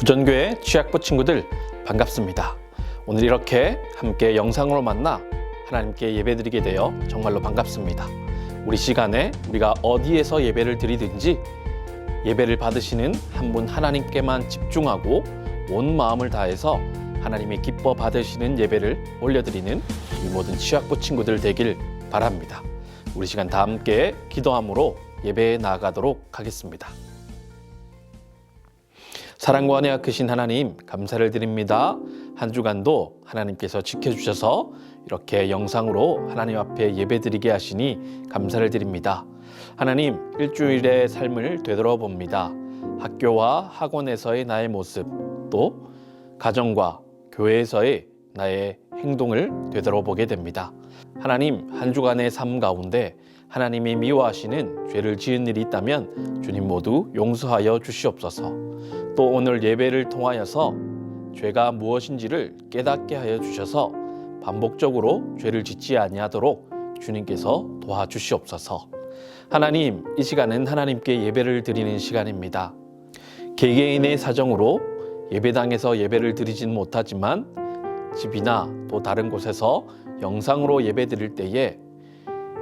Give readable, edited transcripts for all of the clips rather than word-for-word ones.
부전교회 취약부 친구들 반갑습니다. 오늘 이렇게 함께 영상으로 만나 하나님께 예배드리게 되어 정말로 반갑습니다. 우리 시간에 우리가 어디에서 예배를 드리든지 예배를 받으시는 한 분 하나님께만 집중하고 온 마음을 다해서 하나님이 기뻐 받으시는 예배를 올려드리는 이 모든 취약부 친구들 되길 바랍니다. 우리 시간 다 함께 기도함으로 예배에 나아가도록 하겠습니다. 사랑과 은혜가 크신 하나님 감사를 드립니다. 한 주간도 하나님께서 지켜주셔서 이렇게 영상으로 하나님 앞에 예배드리게 하시니 감사를 드립니다. 하나님, 일주일의 삶을 되돌아봅니다. 학교와 학원에서의 나의 모습, 또 가정과 교회에서의 나의 행동을 되돌아보게 됩니다. 하나님, 한 주간의 삶 가운데 하나님이 미워하시는 죄를 지은 일이 있다면 주님 모두 용서하여 주시옵소서. 또 오늘 예배를 통하여서 죄가 무엇인지를 깨닫게 하여 주셔서 반복적으로 죄를 짓지 아니하도록 주님께서 도와주시옵소서. 하나님, 이 시간은 하나님께 예배를 드리는 시간입니다. 개개인의 사정으로 예배당에서 예배를 드리지는 못하지만 집이나 또 다른 곳에서 영상으로 예배 드릴 때에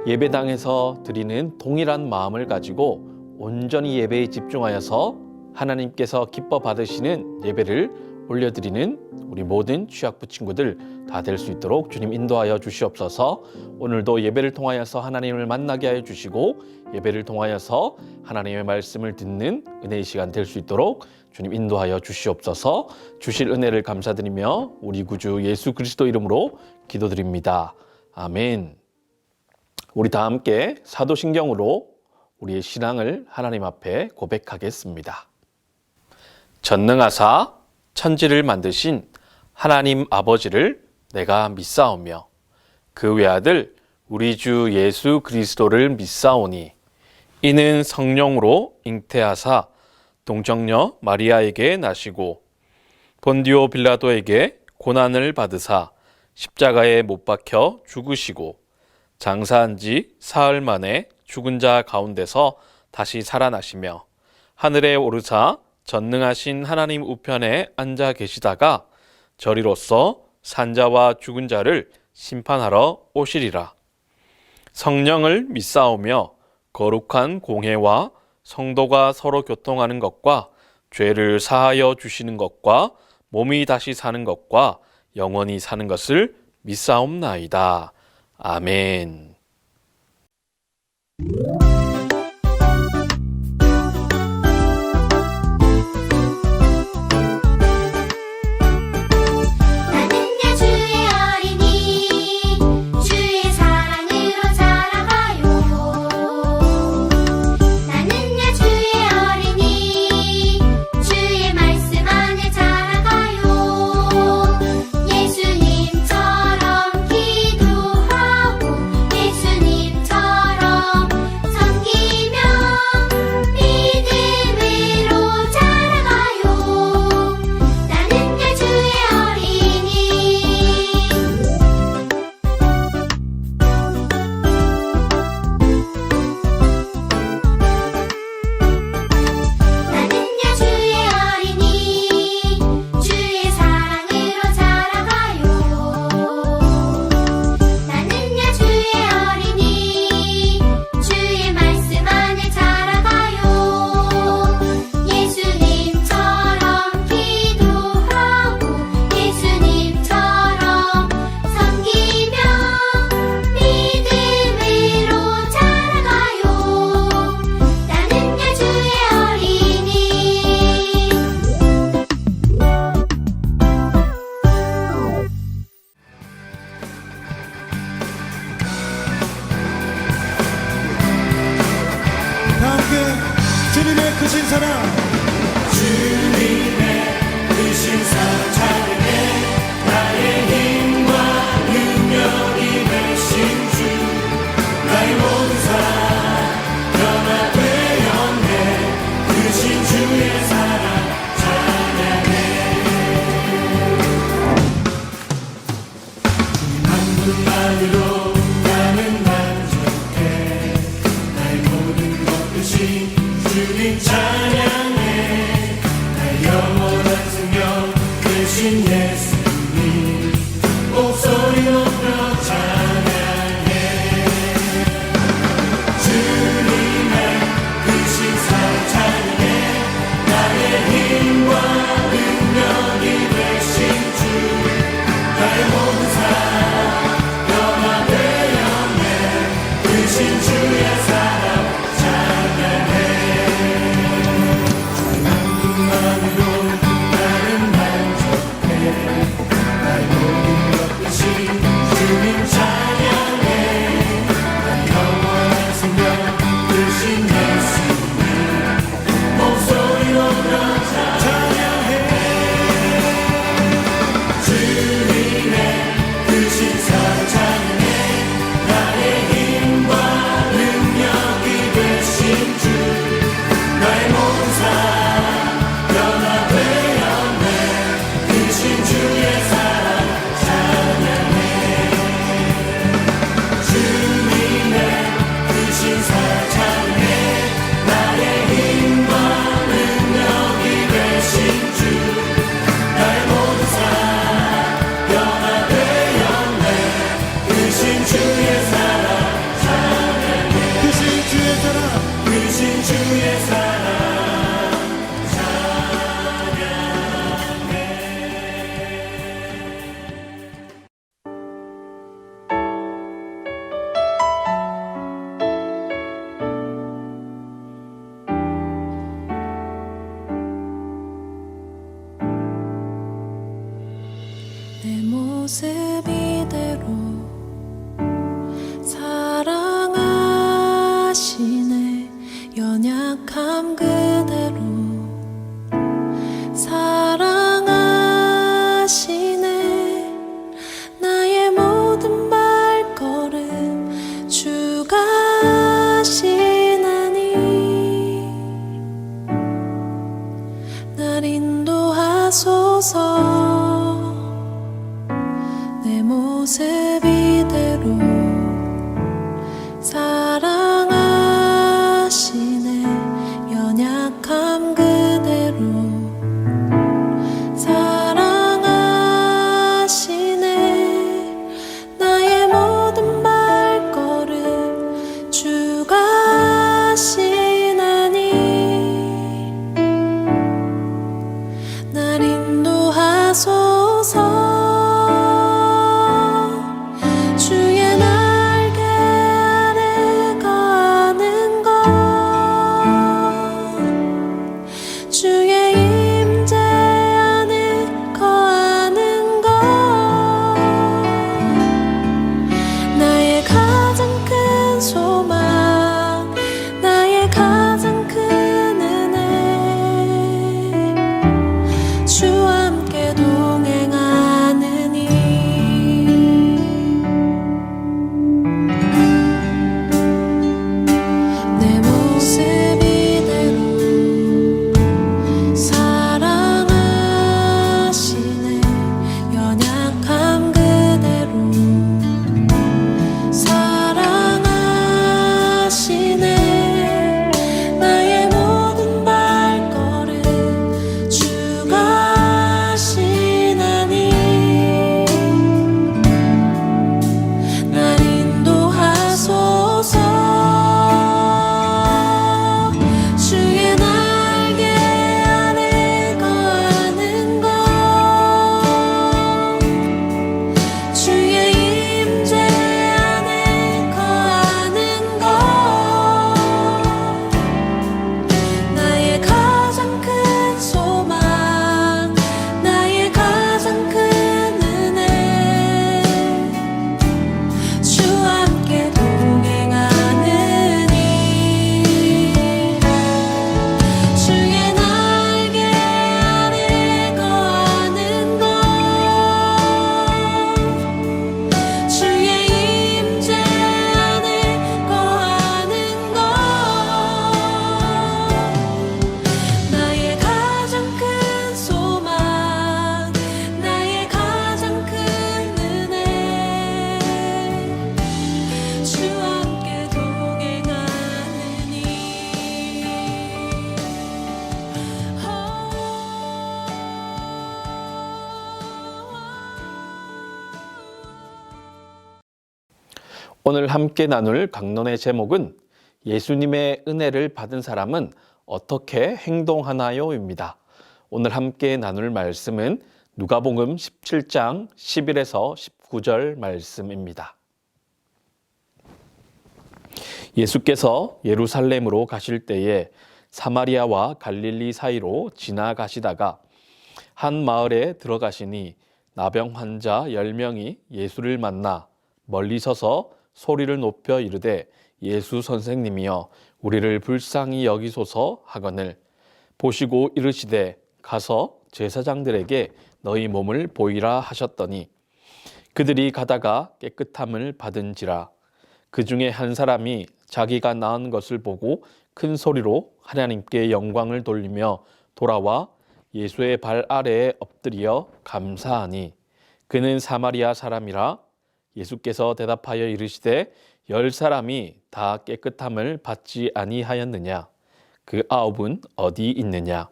예배당에서 드리는 동일한 마음을 가지고 온전히 예배에 집중하여서 하나님께서 기뻐 받으시는 예배를 올려드리는 우리 모든 취약부 친구들 다 될 수 있도록 주님 인도하여 주시옵소서. 오늘도 예배를 통하여서 하나님을 만나게 하여 주시고 예배를 통하여서 하나님의 말씀을 듣는 은혜의 시간 될 수 있도록 주님 인도하여 주시옵소서. 주실 은혜를 감사드리며 우리 구주 예수 그리스도 이름으로 기도드립니다. 아멘. 우리 다 함께 사도신경으로 우리의 신앙을 하나님 앞에 고백하겠습니다. 전능하사 천지를 만드신 하나님 아버지를 내가 믿사오며 그 외아들 우리 주 예수 그리스도를 믿사오니 이는 성령으로 잉태하사 동정녀 마리아에게 나시고 본디오 빌라도에게 고난을 받으사 십자가에 못 박혀 죽으시고 장사한 지 사흘 만에 죽은 자 가운데서 다시 살아나시며 하늘에 오르사 전능하신 하나님 우편에 앉아 계시다가 저리로서 산자와 죽은 자를 심판하러 오시리라. 성령을 믿사오며 거룩한 공회와 성도가 서로 교통하는 것과 죄를 사하여 주시는 것과 몸이 다시 사는 것과 영원히 사는 것을 믿사옵나이다. 아멘. 주님의 크신 사랑, 주님의 크신 사랑 찬양해. 나의 힘과 능력이 되신 주, 나의 모든 사랑 변화되었네. 크신 주의 사랑 찬양해. 주님 한 분만으로 나는 만족해. 나의 모든 것 크신 주님 찬양해. 주가시나니 날 인도하소서. 내 모습 이대로 사랑하시네. 연약함 그대로 사랑하시네. 나의 모든 발걸음 주가시나니 날 인도하소서. 주의 날개 아래 거하는 것, 주의 임재 안에 거하는 것, 나의 가장 큰 소망, 나의 가장 큰 은혜, 주와 함께 동행하느니. 내 모습 이대로 사랑하시네. 연약함 그대로 사랑하시네. 나의 모든 발걸음 주가시나니 날 인도하소서. 주의 날개 아래 거하는 것, 주의 임재 안에 거하는 것, 나의 가장 큰 소망, 나의 가장 큰 은혜, 주와 함께 동행하느니. 주의 날개 아래 거하는 것, 주의 임재 안에 거하는 것, 나의 가장 큰 소망, 나의 가장 큰 은혜, 주와 함께 동행하느니. 오늘 함께 나눌 강론의 제목은 예수님의 은혜를 받은 사람은 어떻게 행동하나요?입니다. 오늘 함께 나눌 말씀은 누가복음 17장 11에서 19절 말씀입니다. 예수께서 예루살렘으로 가실 때에 사마리아와 갈릴리 사이로 지나가시다가 한 마을에 들어가시니 나병 환자 10명이 예수를 만나 멀리 서서 소리를 높여 이르되 예수 선생님이여 우리를 불쌍히 여기소서 하거늘 보시고 이르시되 가서 제사장들에게 너희 몸을 보이라 하셨더니 그들이 가다가 깨끗함을 받은지라. 그 중에 한 사람이 자기가 나은 것을 보고 큰 소리로 하나님께 영광을 돌리며 돌아와 예수의 발 아래에 엎드려 감사하니 그는 사마리아 사람이라. 예수께서 대답하여 이르시되 10사람이 다 깨끗함을 받지 아니하였느냐? 그 9은 어디 있느냐?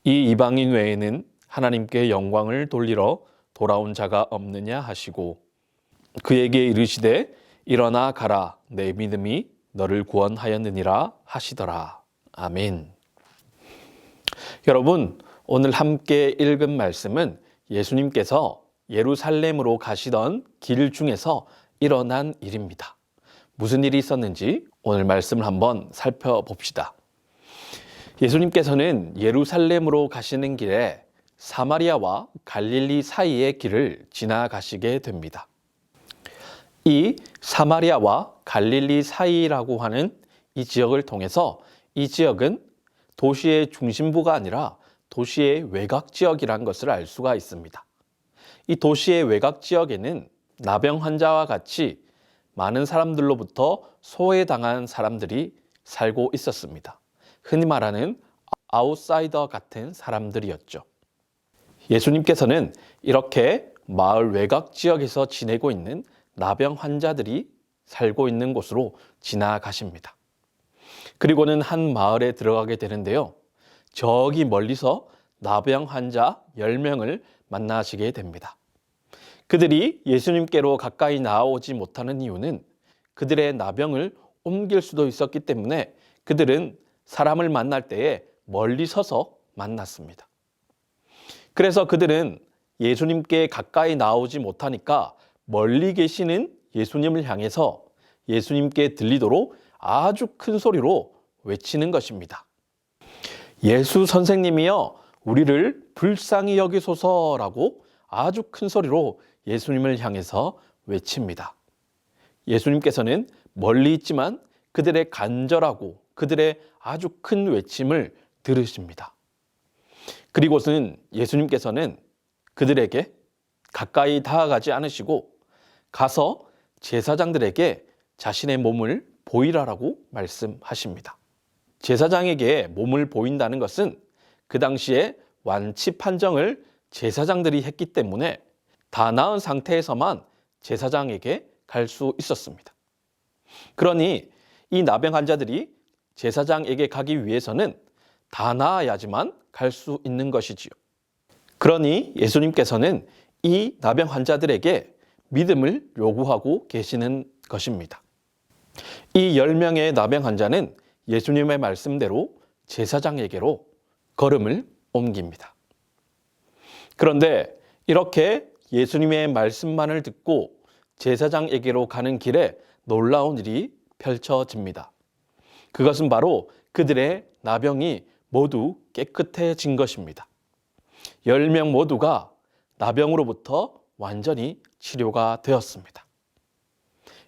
이 이방인 외에는 하나님께 영광을 돌리러 돌아온 자가 없느냐 하시고 그에게 이르시되 일어나 가라 내 믿음이 너를 구원하였느니라 하시더라. 아멘. 여러분, 오늘 함께 읽은 말씀은 예수님께서 예루살렘으로 가시던 길 중에서 일어난 일입니다. 무슨 일이 있었는지 오늘 말씀을 한번 살펴봅시다. 예수님께서는 예루살렘으로 가시는 길에 사마리아와 갈릴리 사이의 길을 지나가시게 됩니다. 이 사마리아와 갈릴리 사이라고 하는 이 지역을 통해서 이 지역은 도시의 중심부가 아니라 도시의 외곽 지역이라는 것을 알 수가 있습니다. 이 도시의 외곽 지역에는 나병 환자와 같이 많은 사람들로부터 소외당한 사람들이 살고 있었습니다. 흔히 말하는 아웃사이더 같은 사람들이었죠. 예수님께서는 이렇게 마을 외곽 지역에서 지내고 있는 나병 환자들이 살고 있는 곳으로 지나가십니다. 그리고는 한 마을에 들어가게 되는데요. 저기 멀리서 나병 환자 10명을 만나시게 됩니다. 그들이 예수님께로 가까이 나오지 못하는 이유는 그들의 나병을 옮길 수도 있었기 때문에 그들은 사람을 만날 때에 멀리 서서 만났습니다. 그래서 그들은 예수님께 가까이 나오지 못하니까 멀리 계시는 예수님을 향해서 예수님께 들리도록 아주 큰 소리로 외치는 것입니다. 예수 선생님이여 우리를 불쌍히 여기소서라고 아주 큰 소리로 예수님을 향해서 외칩니다. 예수님께서는 멀리 있지만 그들의 간절하고 그들의 아주 큰 외침을 들으십니다. 그리고는 예수님께서는 그들에게 가까이 다가가지 않으시고 가서 제사장들에게 자신의 몸을 보이라라고 말씀하십니다. 제사장에게 몸을 보인다는 것은 그 당시에 완치 판정을 제사장들이 했기 때문에 다 나은 상태에서만 제사장에게 갈 수 있었습니다. 그러니 이 나병 환자들이 제사장에게 가기 위해서는 다 나아야지만 갈 수 있는 것이지요. 그러니 예수님께서는 이 나병 환자들에게 믿음을 요구하고 계시는 것입니다. 이 10명의 나병 환자는 예수님의 말씀대로 제사장에게로 걸음을 옮깁니다. 그런데 이렇게 예수님의 말씀만을 듣고 제사장에게로 가는 길에 놀라운 일이 펼쳐집니다. 그것은 바로 그들의 나병이 모두 깨끗해진 것입니다. 10명 모두가 나병으로부터 완전히 치료가 되었습니다.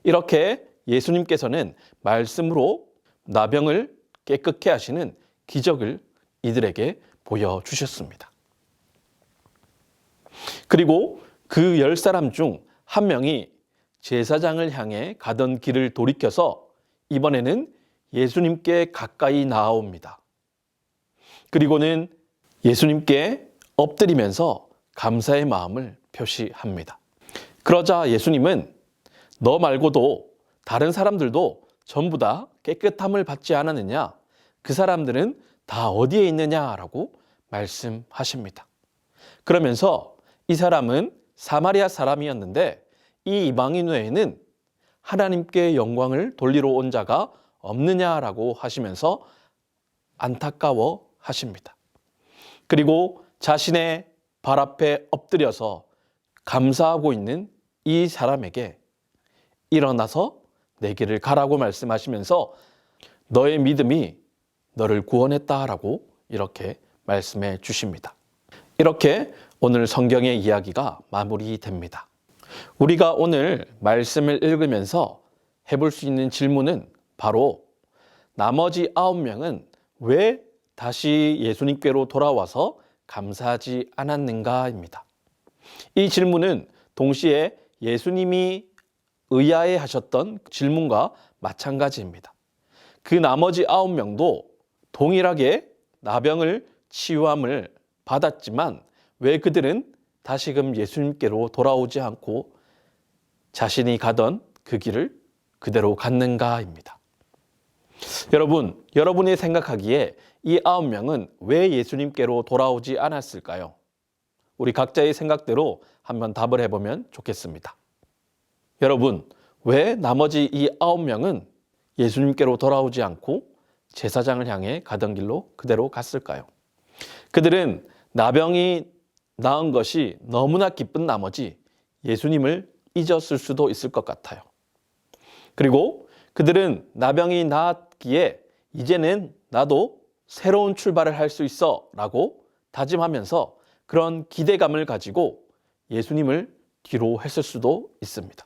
이렇게 예수님께서는 말씀으로 나병을 깨끗게 하시는 기적을 이들에게 보여주셨습니다. 그리고 그 10사람 중 한 명이 제사장을 향해 가던 길을 돌이켜서 이번에는 예수님께 가까이 나아옵니다. 그리고는 예수님께 엎드리면서 감사의 마음을 표시합니다. 그러자 예수님은 너 말고도 다른 사람들도 전부 다 깨끗함을 받지 않았느냐? 그 사람들은 다 어디에 있느냐라고 말씀하십니다. 그러면서 이 사람은 사마리아 사람이었는데 이 이방인 외에는 하나님께 영광을 돌리러 온 자가 없느냐라고 하시면서 안타까워 하십니다. 그리고 자신의 발 앞에 엎드려서 감사하고 있는 이 사람에게 일어나서 내 길을 가라고 말씀하시면서 너의 믿음이 너를 구원했다라고 이렇게 말씀해 주십니다. 이렇게 오늘 성경의 이야기가 마무리됩니다. 우리가 오늘 말씀을 읽으면서 해볼 수 있는 질문은 바로 나머지 9명은 왜 다시 예수님께로 돌아와서 감사하지 않았는가입니다. 이 질문은 동시에 예수님이 의아해 하셨던 질문과 마찬가지입니다. 그 나머지 9명도 동일하게 나병을 치유함을 받았지만 왜 그들은 다시금 예수님께로 돌아오지 않고 자신이 가던 그 길을 그대로 갔는가입니다. 여러분이 생각하기에 이 9명은 왜 예수님께로 돌아오지 않았을까요? 우리 각자의 생각대로 한번 답을 해보면 좋겠습니다. 여러분, 왜 나머지 이 9명은 예수님께로 돌아오지 않고 제사장을 향해 가던 길로 그대로 갔을까요? 그들은 나병이 나은 것이 너무나 기쁜 나머지 예수님을 잊었을 수도 있을 것 같아요. 그리고 그들은 나병이 나았기에 이제는 나도 새로운 출발을 할 수 있어 라고 다짐하면서 그런 기대감을 가지고 예수님을 뒤로 했을 수도 있습니다.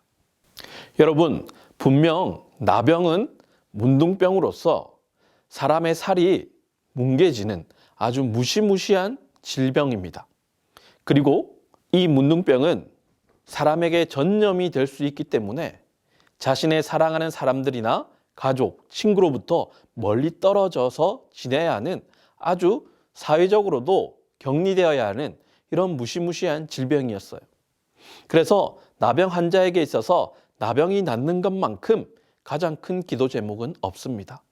여러분, 분명 나병은 문둥병으로서 사람의 살이 뭉개지는 아주 무시무시한 질병입니다. 그리고 이 문둥병은 사람에게 전염이 될 수 있기 때문에 자신의 사랑하는 사람들이나 가족, 친구로부터 멀리 떨어져서 지내야 하는 아주 사회적으로도 격리되어야 하는 이런 무시무시한 질병이었어요. 그래서 나병 환자에게 있어서 나병이 낫는 것만큼 가장 큰 기도 제목은 없습니다.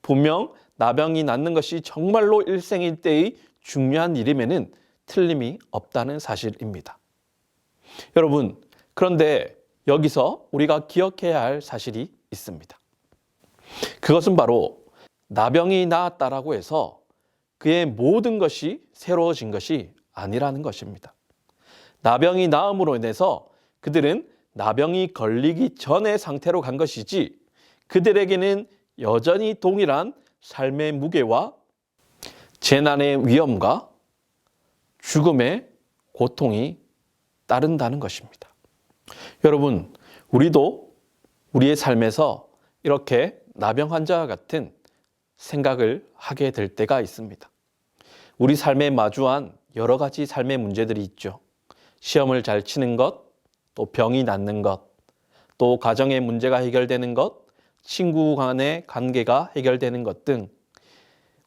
분명 나병이 낫는 것이 정말로 일생일대의 중요한 일임에는 틀림이 없다는 사실입니다. 여러분, 그런데 여기서 우리가 기억해야 할 사실이 있습니다. 그것은 바로 나병이 나았다라고 해서 그의 모든 것이 새로워진 것이 아니라는 것입니다. 나병이 나음으로 인해서 그들은 나병이 걸리기 전의 상태로 간 것이지 그들에게는 여전히 동일한 삶의 무게와 재난의 위험과 죽음의 고통이 따른다는 것입니다. 여러분, 우리도 우리의 삶에서 이렇게 나병 환자와 같은 생각을 하게 될 때가 있습니다. 우리 삶에 마주한 여러 가지 삶의 문제들이 있죠. 시험을 잘 치는 것, 또 병이 낫는 것, 또 가정의 문제가 해결되는 것, 친구 간의 관계가 해결되는 것 등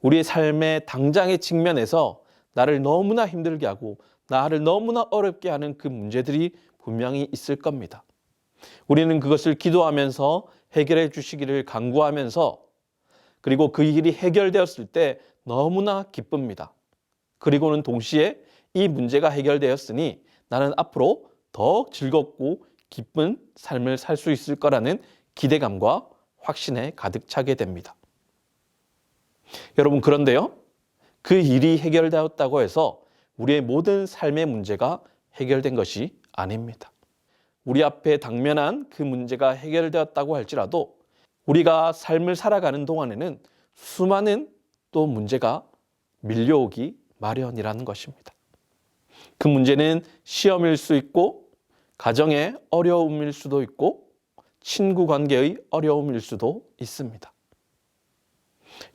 우리의 삶의 당장의 측면에서 나를 너무나 힘들게 하고 나를 너무나 어렵게 하는 그 문제들이 분명히 있을 겁니다. 우리는 그것을 기도하면서 해결해 주시기를 간구하면서 그리고 그 일이 해결되었을 때 너무나 기쁩니다. 그리고는 동시에 이 문제가 해결되었으니 나는 앞으로 더 즐겁고 기쁜 삶을 살 수 있을 거라는 기대감과 확신에 가득 차게 됩니다. 여러분, 그런데요, 그 일이 해결되었다고 해서 우리의 모든 삶의 문제가 해결된 것이 아닙니다. 우리 앞에 당면한 그 문제가 해결되었다고 할지라도 우리가 삶을 살아가는 동안에는 수많은 또 문제가 밀려오기 마련이라는 것입니다. 그 문제는 시험일 수 있고 가정의 어려움일 수도 있고 친구 관계의 어려움일 수도 있습니다.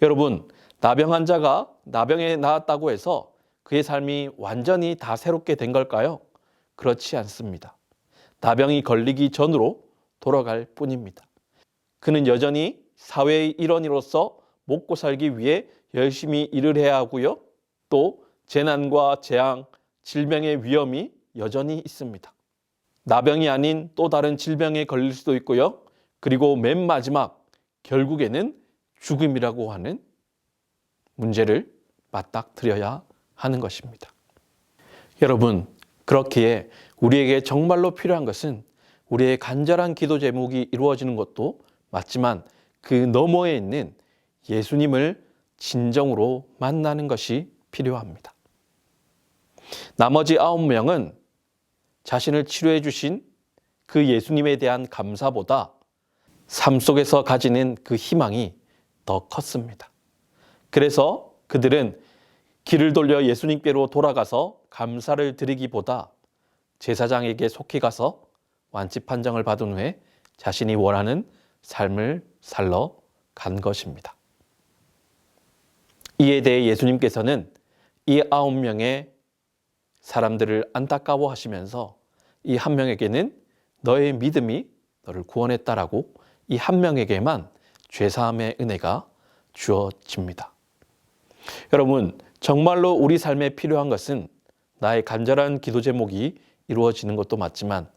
여러분, 나병 환자가 나병에 나았다고 해서 그의 삶이 완전히 다 새롭게 된 걸까요? 그렇지 않습니다. 나병이 걸리기 전으로 돌아갈 뿐입니다. 그는 여전히 사회의 일원으로서 먹고 살기 위해 열심히 일을 해야 하고요. 또 재난과 재앙, 질병의 위험이 여전히 있습니다. 나병이 아닌 또 다른 질병에 걸릴 수도 있고요. 그리고 맨 마지막 결국에는 죽음이라고 하는 문제를 맞닥뜨려야 하는 것입니다. 여러분, 그렇기에 우리에게 정말로 필요한 것은 우리의 간절한 기도 제목이 이루어지는 것도 맞지만 그 너머에 있는 예수님을 진정으로 만나는 것이 필요합니다. 나머지 9명은 자신을 치료해 주신 그 예수님에 대한 감사보다 삶 속에서 가지는 그 희망이 더 컸습니다. 그래서 그들은 길을 돌려 예수님께로 돌아가서 감사를 드리기보다 제사장에게 속히 가서 완치 판정을 받은 후에 자신이 원하는 삶을 살러 간 것입니다. 이에 대해 예수님께서는 이 9명의 사람들을 안타까워하시면서 이 한 명에게는 너의 믿음이 너를 구원했다라고 이 한 명에게만 죄사함의 은혜가 주어집니다. 여러분, 정말로 우리 삶에 필요한 것은 나의 간절한 기도 제목이 이루어지는 것도 맞지만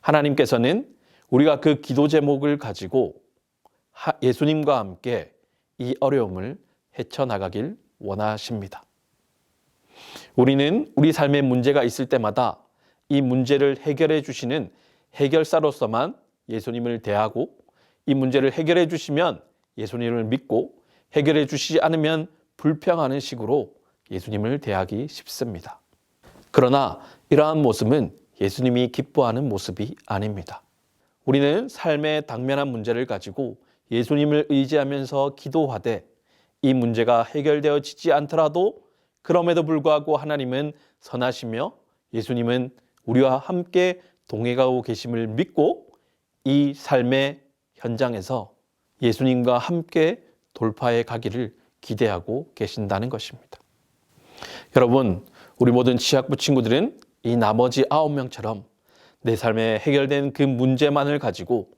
하나님께서는 우리가 그 기도 제목을 가지고 예수님과 함께 이 어려움을 헤쳐나가길 원하십니다. 우리는 우리 삶에 문제가 있을 때마다 이 문제를 해결해 주시는 해결사로서만 예수님을 대하고 이 문제를 해결해 주시면 예수님을 믿고 해결해 주시지 않으면 불평하는 식으로 예수님을 대하기 쉽습니다. 그러나 이러한 모습은 예수님이 기뻐하는 모습이 아닙니다. 우리는 삶의 당면한 문제를 가지고 예수님을 의지하면서 기도하되 이 문제가 해결되어지지 않더라도 그럼에도 불구하고 하나님은 선하시며 예수님은 우리와 함께 동행하고 계심을 믿고 이 삶의 현장에서 예수님과 함께 돌파해 가기를 기대하고 계신다는 것입니다. 여러분, 우리 모든 치학부 친구들은 이 나머지 9명처럼 내 삶에 해결된 그 문제만을 가지고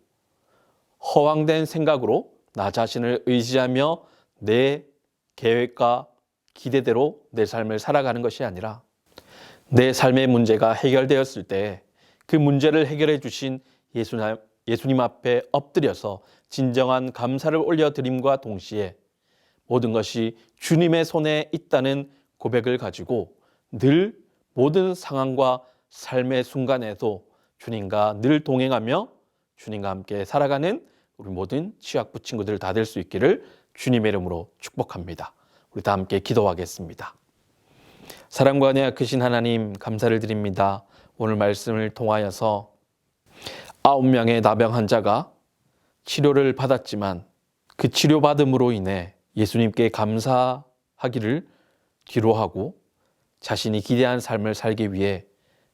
허황된 생각으로 나 자신을 의지하며 내 계획과 기대대로 내 삶을 살아가는 것이 아니라 내 삶의 문제가 해결되었을 때 그 문제를 해결해 주신 예수님 앞에 엎드려서 진정한 감사를 올려드림과 동시에 모든 것이 주님의 손에 있다는 고백을 가지고 늘 모든 상황과 삶의 순간에도 주님과 늘 동행하며 주님과 함께 살아가는 우리 모든 취학부 친구들 다 될 수 있기를 주님의 이름으로 축복합니다. 우리 다 함께 기도하겠습니다. 사랑과 은혜가 크신 하나님 감사를 드립니다. 오늘 말씀을 통하여서 9명의 나병 환자가 치료를 받았지만 그 치료받음으로 인해 예수님께 감사하기를 뒤로하고 자신이 기대한 삶을 살기 위해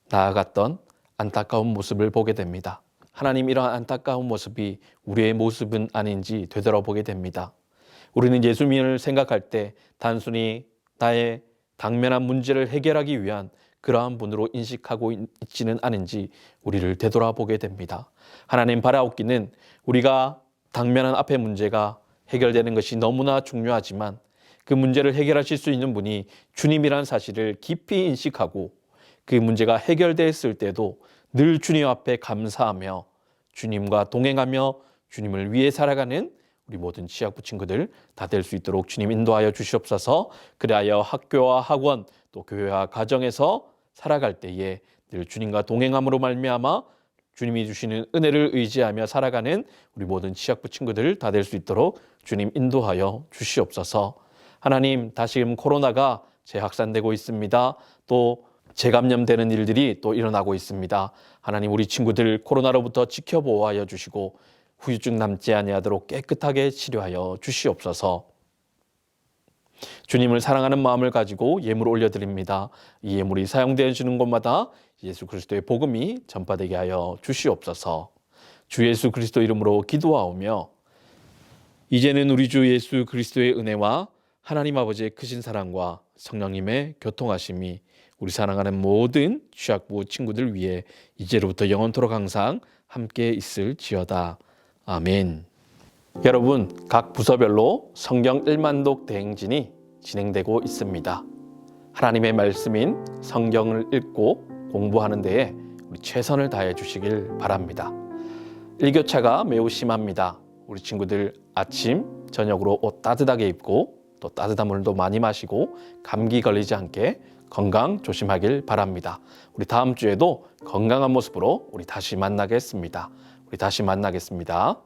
나아갔던 안타까운 모습을 보게 됩니다. 하나님, 이러한 안타까운 모습이 우리의 모습은 아닌지 되돌아보게 됩니다. 우리는 예수님을 생각할 때 단순히 나의 당면한 문제를 해결하기 위한 그러한 분으로 인식하고 있지는 않은지 우리를 되돌아보게 됩니다. 하나님, 바라옵기는 우리가 당면한 앞의 문제가 해결되는 것이 너무나 중요하지만 그 문제를 해결하실 수 있는 분이 주님이란 사실을 깊이 인식하고 그 문제가 해결됐을 때도 늘 주님 앞에 감사하며 주님과 동행하며 주님을 위해 살아가는 우리 모든 취학부 친구들 다 될 수 있도록 주님 인도하여 주시옵소서. 그리하여 학교와 학원 또 교회와 가정에서 살아갈 때에 늘 주님과 동행함으로 말미암아 주님이 주시는 은혜를 의지하며 살아가는 우리 모든 취학부 친구들 다 될 수 있도록 주님 인도하여 주시옵소서. 하나님, 다시금 코로나가 재확산되고 있습니다. 또 재감염되는 일들이 또 일어나고 있습니다. 하나님, 우리 친구들 코로나로부터 지켜보호하여 주시고 후유증 남지 아니하도록 깨끗하게 치료하여 주시옵소서. 주님을 사랑하는 마음을 가지고 예물 올려드립니다. 이 예물이 사용되어지는 곳마다 예수 그리스도의 복음이 전파되게 하여 주시옵소서. 주 예수 그리스도 이름으로 기도하오며 이제는 우리 주 예수 그리스도의 은혜와 하나님 아버지의 크신 사랑과 성령님의 교통하심이 우리 사랑하는 모든 취학부 친구들 위해 이제로부터 영원토록 항상 함께 있을지어다. 아멘. 여러분, 각 부서별로 성경 1만독 대행진이 진행되고 있습니다. 하나님의 말씀인 성경을 읽고 공부하는 데에 우리 최선을 다해 주시길 바랍니다. 일교차가 매우 심합니다. 우리 친구들 아침, 저녁으로 옷 따뜻하게 입고 또 따뜻한 물도 많이 마시고 감기 걸리지 않게 건강 조심하길 바랍니다. 우리 다음 주에도 건강한 모습으로 우리 다시 만나겠습니다. 우리 다시 만나겠습니다.